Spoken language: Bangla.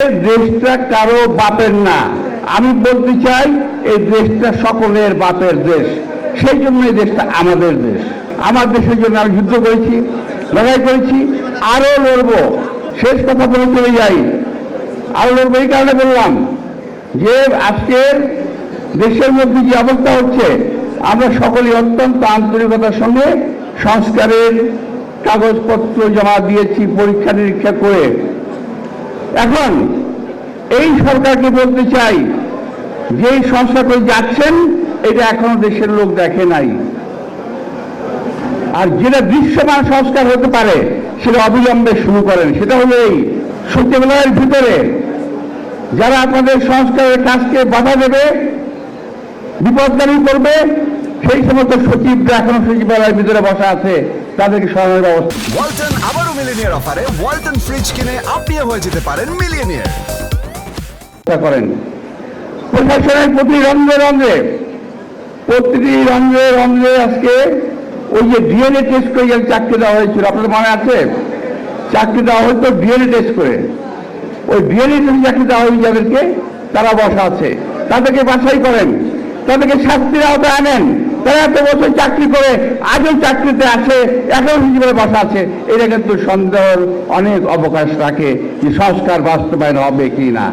দেশটা কারো বাপের না, আমি বলতে চাই এই দেশটা সকলের বাপের দেশ। সেই জন্য এই দেশটা আমাদের দেশ। আমার দেশের জন্য আমি যুদ্ধ করেছি, লড়াই করেছি, আরো লড়বো। শেষ কথা বলে চলে যাই, আরো লড়বো এই কারণে বললাম যে আজকের দেশের মধ্যে যে অবস্থা হচ্ছে, আমরা সকলেই অত্যন্ত আন্তরিকতার সঙ্গে সংস্কারের কাগজপত্র জমা দিয়েছি পরীক্ষা নিরীক্ষা করে। এখন এই সরকারকে বলতে চাই যে এই সংস্কার করে যাচ্ছেন এটা এখনো দেশের লোক দেখে নাই, আর যেটা দৃশ্যমান সংস্কার হতে পারে সেটা অবিলম্বে শুরু করেন। সেটা হলো এই সচিবালয়ের ভিতরে যারা আপনাদের সংস্কারের কাজকে বাধা দেবে, বিপদগামী করবে, সেই সমস্ত সচিবরা এখনো সচিবালয়ের ভিতরে বসা আছে, তাদেরকে সরানোর ব্যবস্থা। ওয়ালটন আবারও মিলিয়নিয়ার অফারে ওয়ালটন ফ্রিজ কিনে আপনিও হয়ে যেতে পারেন মিলিয়নিয়ার। করেন প্রশাসনের প্রতিটি রঙে আজকে ওই যে ডিএনএ টেস্ট করে চাকরি দেওয়া হয়েছিল, আপনাদের মনে আছে? চাকরি দেওয়া হয়তো ডিএনএ টেস্ট করে, ওই ডিএনএ টেস্ট চাকরি দেওয়া হয়ে যাদেরকে, তারা বসা আছে, তাদেরকে বাছাই করেন, তাদেরকে শাস্তির আওতায় আনেন। তারা এত বছর চাকরি করে আজও চাকরিতে আছে, এখনো হিসেবে বসা আছে, এটা কিন্তু সন্দেহের অনেক অবকাশ রাখে যে সংস্কার বাস্তবায়ন হবে কি না।